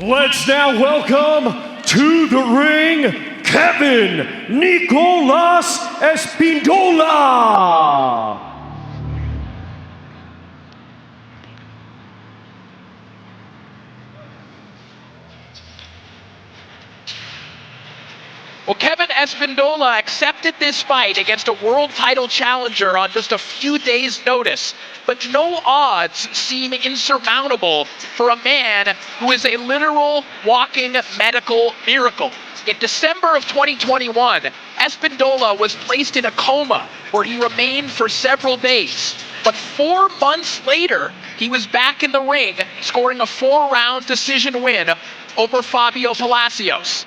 Let's now welcome to the ring, Kevin Nicolas Espindola. Well, Kevin Espindola accepted this fight against a world title challenger on just a few days' notice. But no odds seem insurmountable for a man who is a literal walking medical miracle. In December of 2021, Espindola was placed in a coma where he remained for several days. But 4 months later, he was back in the ring, scoring a 4-round decision win over Fabio Palacios.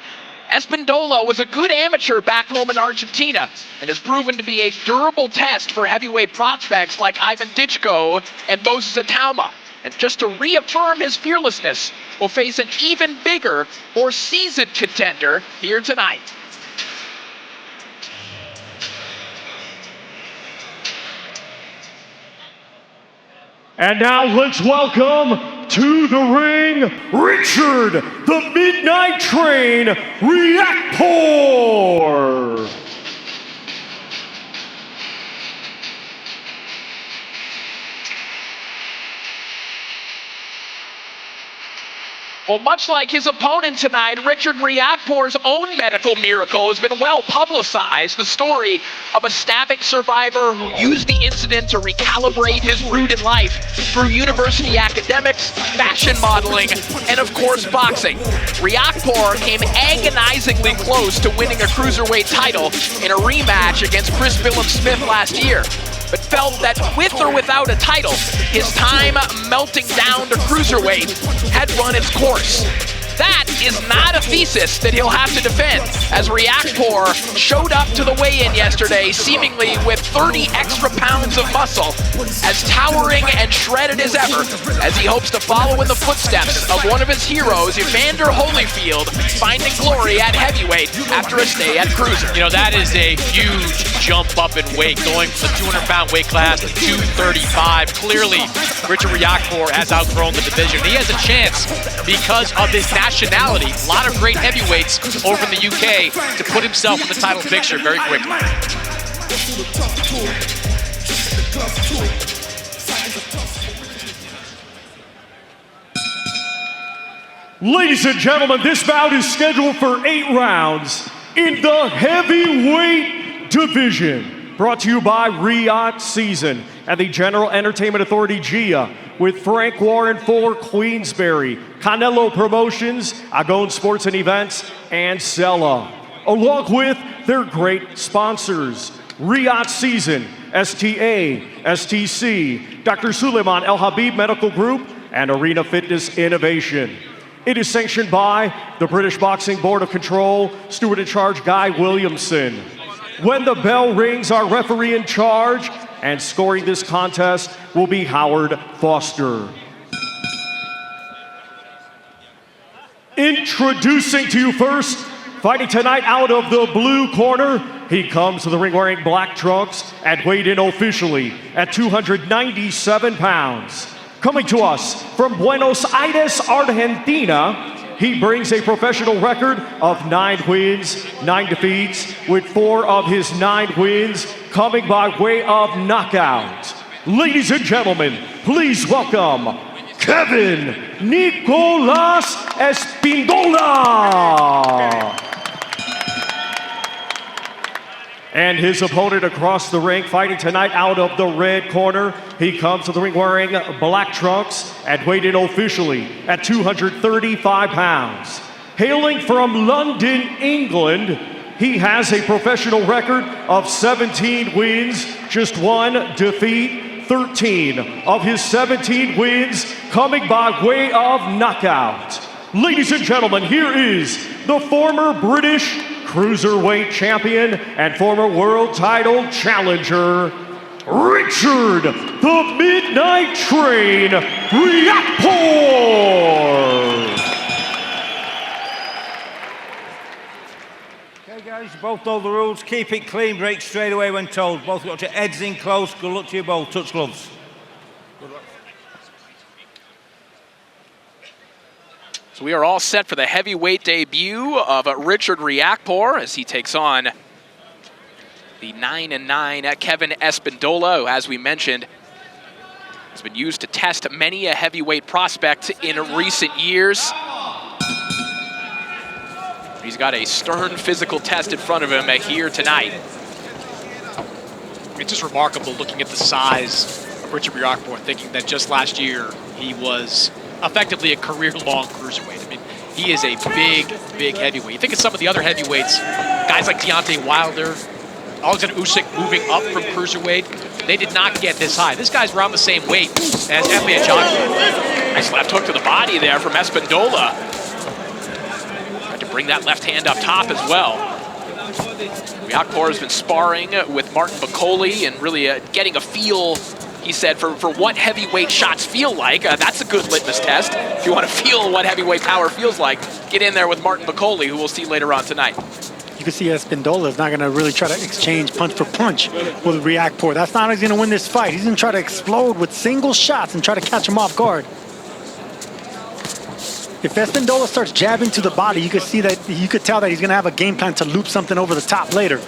Espindola was a good amateur back home in Argentina and has proven to be a durable test for heavyweight prospects like Ivan Dichko and Moses Atauma. And just to reaffirm his fearlessness, will face an even bigger, more seasoned contender here tonight. And now let's welcome to the ring, Richard the Midnight Train Riakporhe. Well, much like his opponent tonight, Richard Riakporhe's own medical miracle has been well publicized. The story of a stabbing survivor who used the incident to recalibrate his route in life through university academics, fashion modeling, and of course boxing. Riakporhe came agonizingly close to winning a cruiserweight title in a rematch against Chris Smith last year, but felt that with or without a title, his time melting down to cruiserweight had run its course. That is not a thesis that he'll have to defend, as Riakporhe showed up to the weigh-in yesterday seemingly with 30 extra pounds of muscle, as towering and shredded as ever, as he hopes to follow in the footsteps of one of his heroes, Evander Holyfield, finding glory at heavyweight after a stay at cruiser. You know, that is a huge jump up in weight, going from the 200-pound weight class to 235. Clearly, Richard Riakporhe has outgrown the division. He has a chance because of his nationality. A lot of great heavyweights over in the UK to put himself in the title picture very quickly. Ladies and gentlemen, this bout is scheduled for 8 rounds in the heavyweight division. Brought to you by Riyadh Season and the General Entertainment Authority GIA, with Frank Warren for Queensberry, Canelo Promotions, Agon Sports and Events, and Sella, along with their great sponsors, Riyadh Season, STA, STC, Dr. Suleiman El Habib Medical Group, and Arena Fitness Innovation. It is sanctioned by the British Boxing Board of Control, Steward in Charge Guy Williamson. When the bell rings, our referee in charge and scoring this contest will be Howard Foster. Introducing to you first, fighting tonight out of the blue corner, he comes to the ring wearing black trunks and weighed in officially at 297 pounds. Coming to us from Buenos Aires, Argentina, he brings a professional record of 9 wins, 9 defeats, with 4 of his 9 wins coming by way of knockout. Ladies and gentlemen, please welcome Kevin Nicolas Espindola. And his opponent across the ring, fighting tonight out of the red corner. He comes to the ring wearing black trunks and weighed in officially at 235 pounds. Hailing from London, England, he has a professional record of 17 wins, just 1 defeat, 13 of his 17 wins coming by way of knockout. Ladies and gentlemen, here is the former British cruiserweight champion and former world title challenger, Richard the Midnight Train Riakporhe. Okay guys, you both know the rules. Keep it clean, break straight away when told. Both got your heads in close. Good luck to you both. Touch gloves. Good luck. So we are all set for the heavyweight debut of Richard Riakporhe as he takes on the 9-9 Kevin Espindola, who, as we mentioned, has been used to test many a heavyweight prospect in recent years. He's got a stern physical test in front of him here tonight. It's just remarkable looking at the size of Richard Riakporhe, thinking that just last year he was effectively a career-long cruiserweight. I mean, he is a big, big heavyweight. You think of some of the other heavyweights, guys like Deontay Wilder, Alexander Usyk moving up from cruiserweight. They did not get this high. This guy's around the same weight as F.A. Johnson. Nice left hook to the body there from Espindola. Tried to bring that left hand up top as well. Riakporhe has been sparring with Martin Bakole and really getting a feel, he said, for what heavyweight shots feel like. That's a good litmus test. If you want to feel what heavyweight power feels like, get in there with Martin Bakole, who we'll see later on tonight. You can see Espindola is not going to really try to exchange punch for punch with Riakporhe. That's not how he's going to win this fight. He's going to try to explode with single shots and try to catch him off guard. If Espindola starts jabbing to the body, you could see that, you could tell that he's going to have a game plan to loop something over the top later.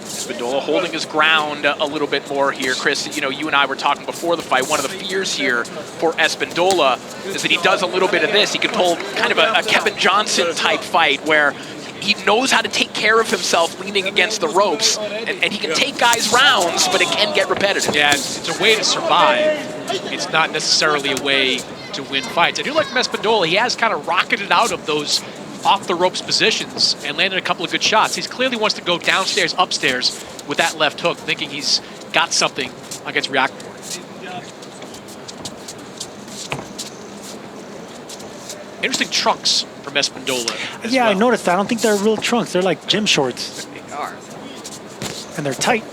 Espindola holding his ground a little bit more here. Chris, you know, you and I were talking before the fight. One of the fears here for Espindola is that he does a little bit of this. He can pull kind of a Kevin Johnson type fight where he knows how to take care of himself leaning against the ropes, and he can take guys rounds, but it can get repetitive. Yeah, it's a way to survive. It's not necessarily a way to win fights. I do like from Espindola, he has kind of rocketed out of those off-the-ropes positions and landed a couple of good shots. He clearly wants to go downstairs, upstairs with that left hook, thinking he's got something against Riakporhe. Interesting trunks from Espindola. Yeah, well. I noticed that. I don't think they're real trunks. They're like gym shorts. They are. And they're tight.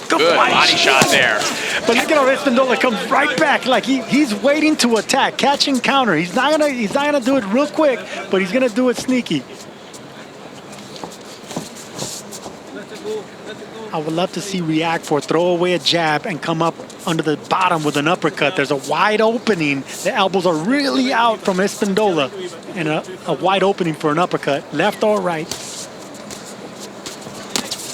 Good body shot there. But look at how Espindola comes right back, like he's waiting to attack, catch and counter. He's not gonna do it real quick, but he's gonna do it sneaky. I would love to see Riakporhe throw away a jab and come up under the bottom with an uppercut. There's a wide opening. The elbows are really out from Espindola, and a wide opening for an uppercut, left or right.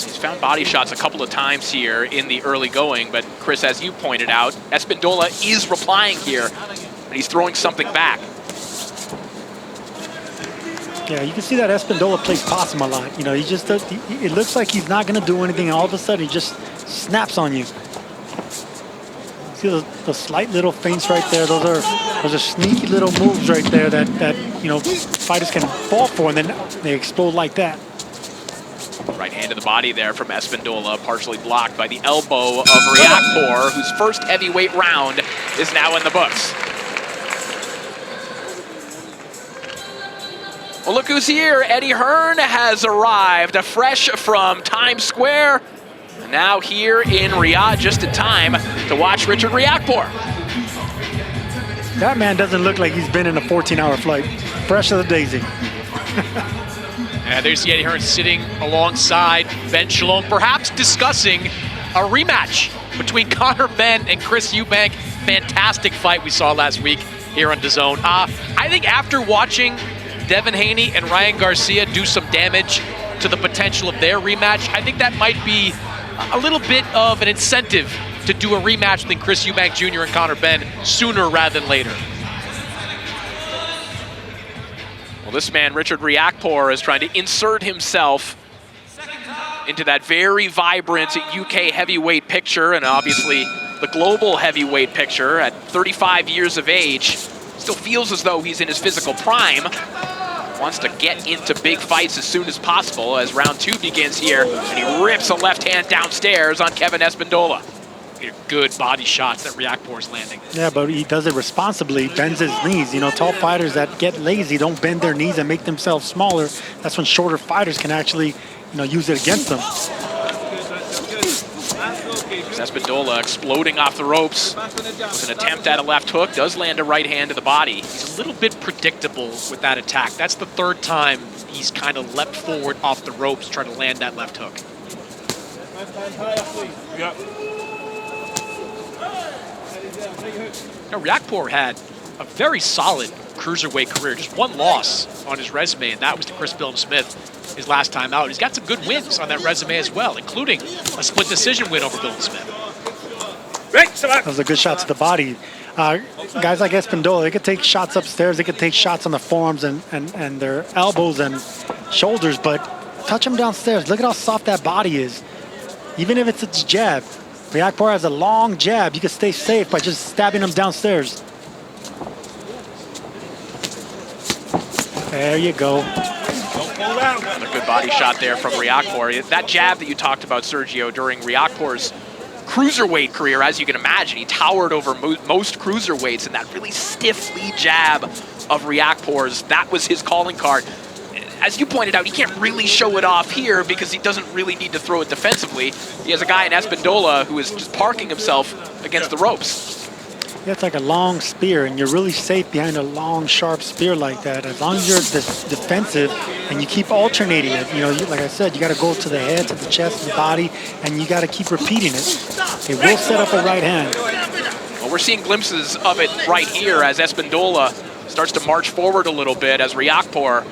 He's found body shots a couple of times here in the early going, but Chris, as you pointed out, Espindola is replying here, and he's throwing something back. Yeah, you can see that Espindola plays possum a lot. You know, he just does, it looks like he's not going to do anything, and all of a sudden he just snaps on you. See the slight little feints right there? Those are sneaky little moves right there that you know, fighters can fall for, and then they explode like that. Right hand to the body there from Espindola, partially blocked by the elbow of Riakporhe, whose first heavyweight round is now in the books. Well, look who's here. Eddie Hearn has arrived, fresh from Times Square. And now here in Riyadh, just in time to watch Richard Riakporhe. That man doesn't look like he's been in a 14-hour flight. Fresh as a daisy. And there's Eddie Hearn sitting alongside Ben Shalom, perhaps discussing a rematch between Conor Benn and Chris Eubank. Fantastic fight we saw last week here on DAZN. I think after watching Devin Haney and Ryan Garcia do some damage to the potential of their rematch, I think that might be a little bit of an incentive to do a rematch between Chris Eubank Jr. and Conor Benn sooner rather than later. Well, this man, Richard Riakporhe, is trying to insert himself into that very vibrant UK heavyweight picture, and obviously the global heavyweight picture at 35 years of age. Still feels as though he's in his physical prime. Wants to get into big fights as soon as possible as round two begins here, and he rips a left hand downstairs on Kevin Espindola. Good body shots that Riakporhe's landing. Yeah, but he does it responsibly, bends his knees. You know, tall fighters that get lazy don't bend their knees and make themselves smaller. That's when shorter fighters can actually, you know, use it against them. Espindola exploding off the ropes with an attempt at a left hook, does land a right hand to the body. He's a little bit predictable with that attack. That's the third time he's kind of leapt forward off the ropes trying to land that left hook. Now, Riakporhe had a very solid cruiserweight career, just one loss on his resume, and that was to Chris Smith his last time out. He's got some good wins on that resume as well, including a split decision win over Smith. That was a good shot to the body. Guys like Espindola, they could take shots upstairs, they could take shots on the forearms and their elbows and shoulders, but touch them downstairs. Look at how soft that body is. Even if it's a jab. Riakporhe has a long jab. You can stay safe by just stabbing them downstairs. There you go. Another good body shot there from Riakporhe. That jab that you talked about, Sergio, during Riakporhe's cruiserweight career, as you can imagine, he towered over most cruiserweights, and that really stiff lead jab of Riakporhe's, that was his calling card. As you pointed out, he can't really show it off here because he doesn't really need to throw it defensively. He has a guy in Espindola who is just parking himself against the ropes. Yeah, it's like a long spear, and you're really safe behind a long, sharp spear like that. As long as you're defensive and you keep alternating it, you know, like I said, you got to go to the head, to the chest, to the body, and you got to keep repeating it. It will set up a right hand. Well, we're seeing glimpses of it right here as Espindola starts to march forward a little bit as Riakporhe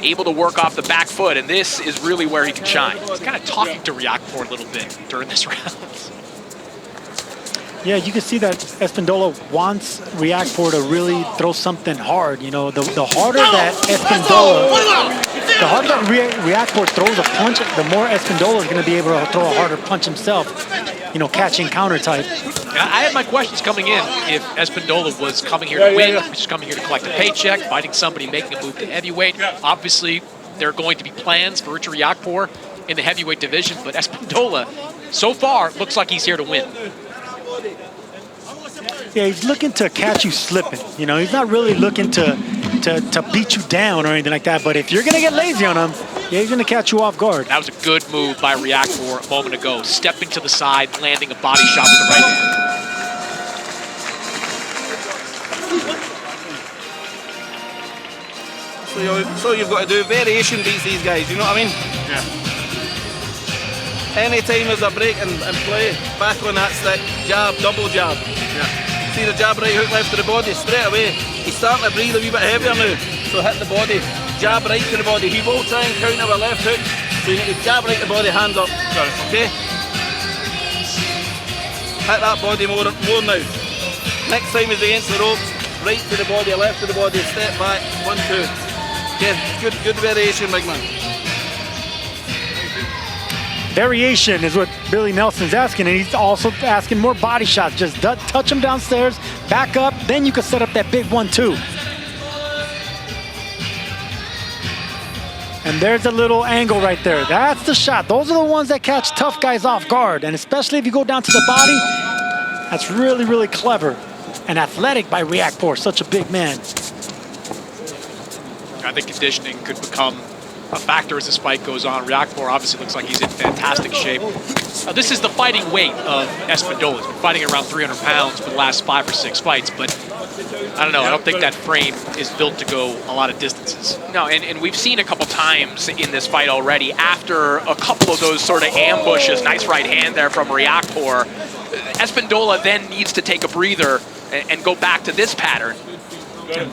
able to work off the back foot, and this is really where he can shine. He's kind of talking to Riakporhe a little bit during this round. Yeah, you can see that Espindola wants Riakporhe to really throw something hard. You know, the harder that Riakporhe throws a punch, the more Espindola is going to be able to throw a harder punch himself. You know, catching counter type. I had my questions coming in if Espindola was coming here to win, just coming here to collect a paycheck, fighting somebody, making a move to heavyweight. Obviously, there are going to be plans for Richard Riakporhe in the heavyweight division, but Espindola, so far, looks like he's here to win. Yeah, he's looking to catch you slipping. You know, he's not really looking to beat you down or anything like that, but if you're going to get lazy on him, yeah, he's going to catch you off guard. That was a good move by Riakporhe a moment ago, stepping to the side, landing a body shot with the right hand. So you've got to do variation beats these guys, you know what I mean? Yeah. Anytime there's a break and play, back on that stick, jab, double jab. Yeah. See the jab, right hook, left to the body, straight away. He's starting to breathe a wee bit heavier now, so hit the body, jab right to the body. He will try and counter with left hook, so you need to jab right to the body, hands up, okay? Hit that body more now. Next time is against the ropes, right to the body, left to the body, step back, 1, 2. Okay, good variation, big man. Variation is what Billy Nelson's asking, and he's also asking more body shots. Just touch him downstairs, back up, then you can set up that big 1-2. And there's a little angle right there. That's the shot. Those are the ones that catch tough guys off guard, and especially if you go down to the body, that's really, really clever and athletic by Riakporhe, such a big man. I think conditioning could become a factor as this fight goes on. Riakporhe obviously looks like he's in fantastic shape. This is the fighting weight of Espindola. He's been fighting around 300 pounds for the last 5 or 6 fights, but I don't know. I don't think that frame is built to go a lot of distances. No, and we've seen a couple times in this fight already, after a couple of those sort of ambushes, nice right hand there from Riakporhe, Espindola then needs to take a breather and go back to this pattern.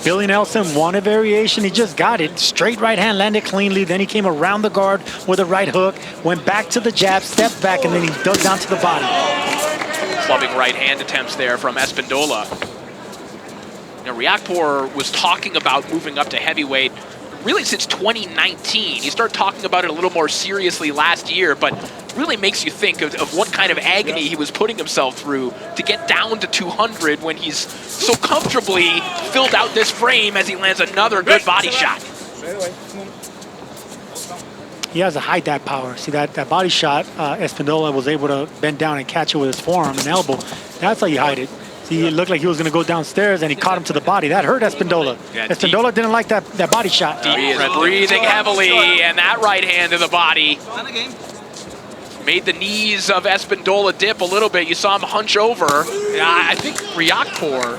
Billy Nelson wanted variation. He just got it. Straight right hand, landed cleanly. Then he came around the guard with a right hook, went back to the jab, stepped back, and then he dug down to the body. Clubbing right hand attempts there from Espindola. Now, Riakporhe was talking about moving up to heavyweight really since 2019. He started talking about it a little more seriously last year, but really makes you think of what kind of agony he was putting himself through to get down to 200 when he's so comfortably filled out this frame as he lands another good body shot. He has to hide that power. See, that body shot, Espindola was able to bend down and catch it with his forearm and elbow. That's how you hide it. See, it looked like he was going to go downstairs, and he caught him to the body. That hurt Espindola. Yeah, Espindola didn't like that body shot. He is breathing heavily, and that right hand to the body made the knees of Espindola dip a little bit. You saw him hunch over. I think Riakporhe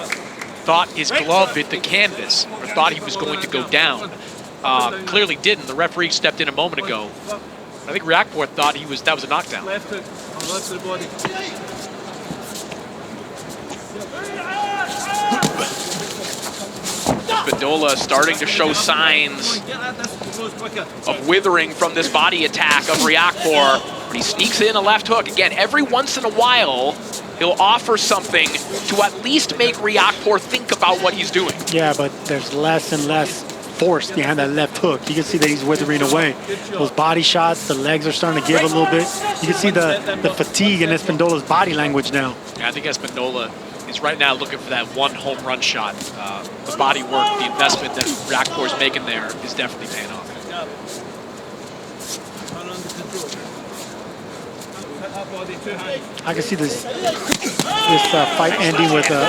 thought his glove hit the canvas, or thought he was going to go down. Clearly didn't. The referee stepped in a moment ago. I think Riakporhe thought that was a knockdown. Left hook on left of the body. Espindola starting to show signs of withering from this body attack of Riakporhe. He sneaks in a left hook. Again, every once in a while, he'll offer something to at least make Riakporhe think about what he's doing. Yeah, but there's less and less force behind that left hook. You can see that he's withering away. Those body shots, the legs are starting to give a little bit. You can see the fatigue in Espindola's body language now. Yeah, I think Espindola is right now looking for that one home run shot. The body work, the investment that Riakporhe is making there is definitely paying off. I can see this fight ending with a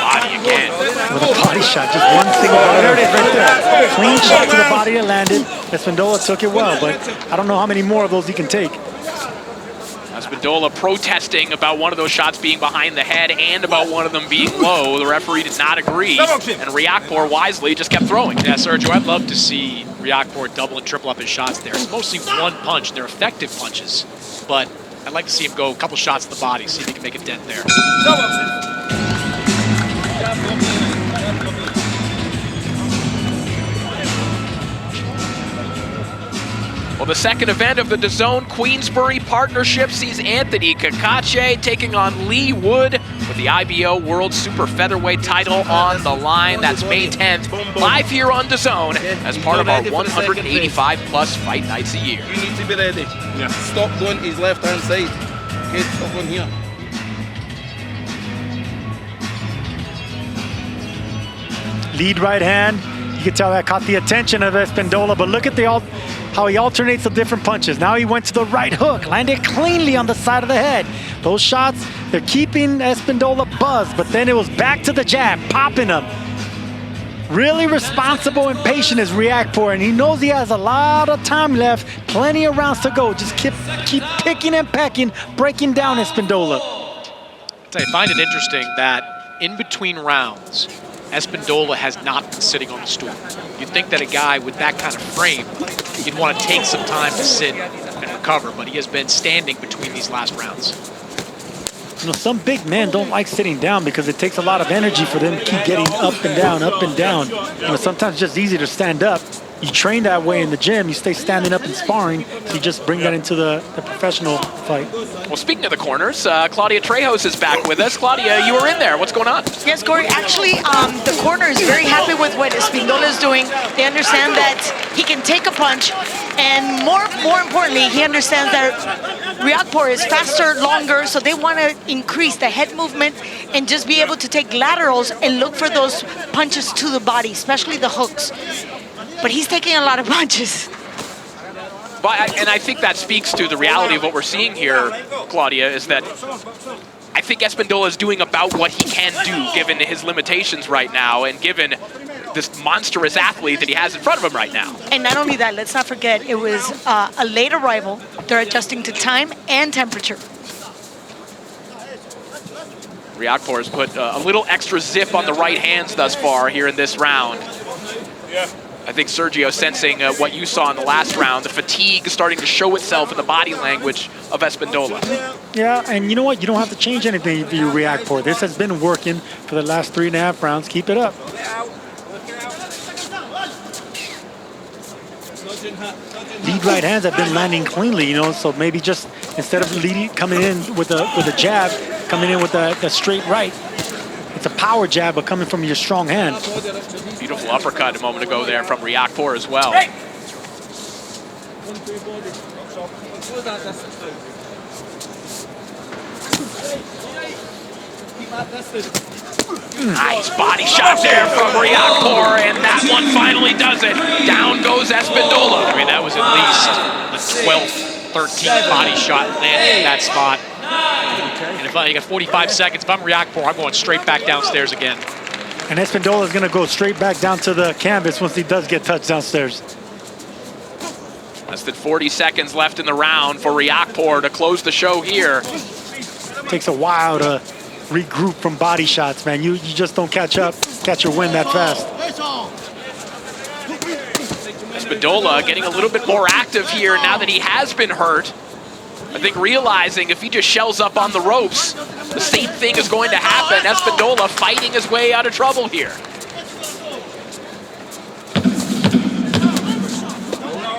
body shot. Just one single body. There it is right there. Clean shot to the body that landed. Espindola took it well, but I don't know how many more of those he can take. Espindola protesting about one of those shots being behind the head and about one of them being low. The referee did not agree, and Riakporhe wisely just kept throwing. Yeah, Sergio, I'd love to see Riakporhe double and triple up his shots there. It's mostly one punch, and they're effective punches, but I'd like to see him go a couple shots to the body, see if he can make a dent there. Well, the second event of the DAZN Queensbury partnership sees Anthony Kakache taking on Lee Wood with the IBO World Super Featherweight title on the line. That's May 10th, live here on DAZN as part of our 185-plus fight nights a year. You need to be ready. Yeah. Stop going to his left-hand side. Okay, stop going here. Lead right hand. You can tell that caught the attention of Espindola, but look at how he alternates the different punches. Now he went to the right hook, landed cleanly on the side of the head. Those shots, they're keeping Espindola buzzed, but then it was back to the jab, popping him. Really responsible and patient is Riakporhe, and he knows he has a lot of time left, plenty of rounds to go. Just keep picking and pecking, breaking down Espindola. I find it interesting that in between rounds, Espindola has not been sitting on the stool. You'd think that a guy with that kind of frame, he'd want to take some time to sit and recover, but he has been standing between these last rounds. You know, some big men don't like sitting down because it takes a lot of energy for them to keep getting up and down, up and down. You know, sometimes it's just easy to stand up. You train that way in the gym. You stay standing up and sparring, so you just bring that into the professional fight. Well, speaking of the corners, Claudia Trejos is back with us. Claudia, you were in there. What's going on? Yes, Corey. Actually, the corner is very happy with what Espindola is doing. They understand that he can take a punch, and more importantly, he understands that Riakporhe is faster, longer, so they want to increase the head movement and just be able to take laterals and look for those punches to the body, especially the hooks. But he's taking a lot of punches. And I think that speaks to the reality of what we're seeing here, Claudia, is that I think Espindola is doing about what he can do given his limitations right now and given this monstrous athlete that he has in front of him right now. And not only that, let's not forget, it was a late arrival. They're adjusting to time and temperature. Riakporhe has put a little extra zip on the right hands thus far here in this round. I think Sergio sensing what you saw in the last round, the fatigue starting to show itself in the body language of Espindola. Yeah, and you know what? You don't have to change anything if you react for. This has been working for the last 3.5 rounds. Keep it up. Lead right hands have been landing cleanly, you know, so maybe just instead of coming in with a jab, coming in with the straight right. It's a power jab, but coming from your strong hand. Beautiful uppercut a moment ago there from Riakporhe as well. Nice body shot there from Riakporhe, and that one finally does it. Down goes Espindola. I mean, that was at least the 12th, 13th body shot landing in that spot. And if you got 45 seconds, if I'm Riakporhe, I'm going straight back downstairs again. And Espindola is going to go straight back down to the canvas once he does get touched downstairs. Less than 40 seconds left in the round for Riakporhe to close the show here. Takes a while to regroup from body shots, man. You just don't catch your wind that fast. Espindola getting a little bit more active here now that he has been hurt. I think realizing if he just shells up on the ropes, the same thing is going to happen. Espindola fighting his way out of trouble here.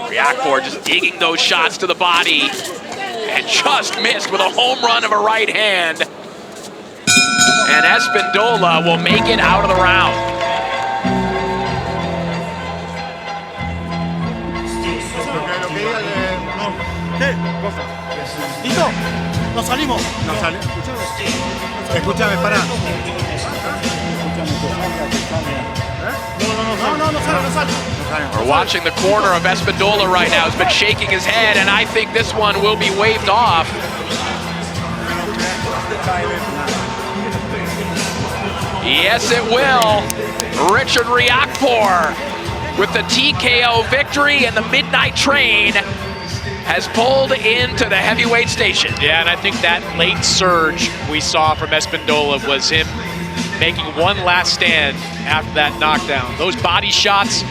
Riakporhe just digging those shots to the body and just missed with a home run of a right hand. And Espindola will make it out of the round. ¿Listo? Nos salimos. Nos salimos. Escúchame, pará. No sale. We're watching the corner of Espindola right now. He's been shaking his head, and I think this one will be waved off. Yes, it will. Richard Riakporhe with the TKO victory, and the Midnight Train has pulled into the heavyweight station. Yeah, and I think that late surge we saw from Espindola was him making one last stand after that knockdown. Those body shots,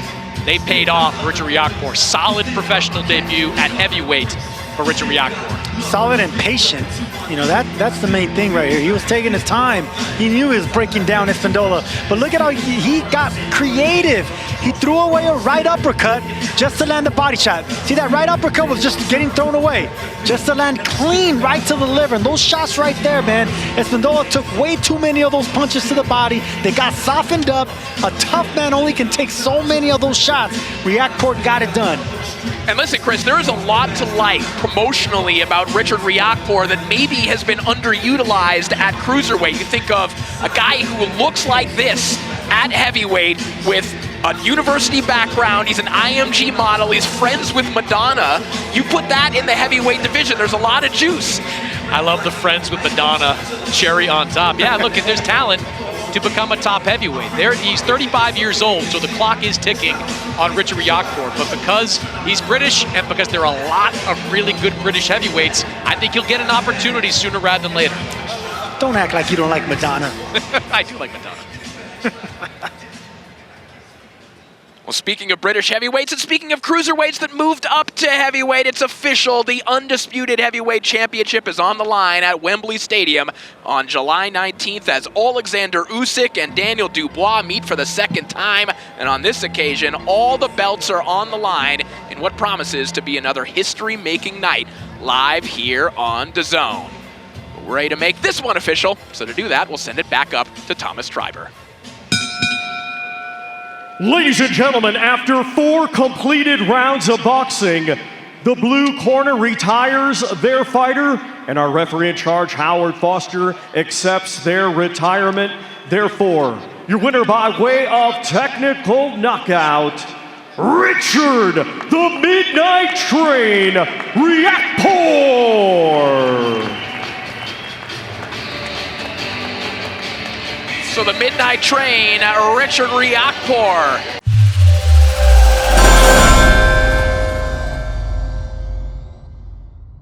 they paid off for Richard Riakporhe. Solid professional debut at heavyweight for Richard Riakporhe. Solid and patient. You know, that's the main thing right here. He was taking his time. He knew he was breaking down Espindola. But look at how he got creative. He threw away a right uppercut just to land the body shot. See, that right uppercut was just getting thrown away. Just to land clean right to the liver. And those shots right there, man, Espindola took way too many of those punches to the body. They got softened up. A tough man only can take so many of those shots. Riakporhe got it done. And listen, Chris, there is a lot to like promotionally about Richard Riakporhe that maybe has been underutilized at cruiserweight. You think of a guy who looks like this at heavyweight with a university background. He's an IMG model. He's friends with Madonna. You put that in the heavyweight division, there's a lot of juice. I love the friends with Madonna cherry on top. Yeah, look, there's talent to become a top heavyweight. He's 35 years old, so the clock is ticking on Richard Riakporhe. But because he's British and because there are a lot of really good British heavyweights, I think he'll get an opportunity sooner rather than later. Don't act like you don't like Madonna. I do like Madonna. Well, speaking of British heavyweights and speaking of cruiserweights that moved up to heavyweight, it's official. The undisputed heavyweight championship is on the line at Wembley Stadium on July 19th as Alexander Usyk and Daniel Dubois meet for the second time. And on this occasion, all the belts are on the line in what promises to be another history-making night live here on DAZN. We're ready to make this one official, so to do that, we'll send it back up to Thomas Treiber. Ladies and gentlemen, after 4 completed rounds of boxing, the blue corner retires their fighter, and our referee in charge, Howard Foster, accepts their retirement. Therefore, your winner by way of technical knockout, Richard the Midnight Train Riakporhe. So the Midnight Train, Richard Riakporhe.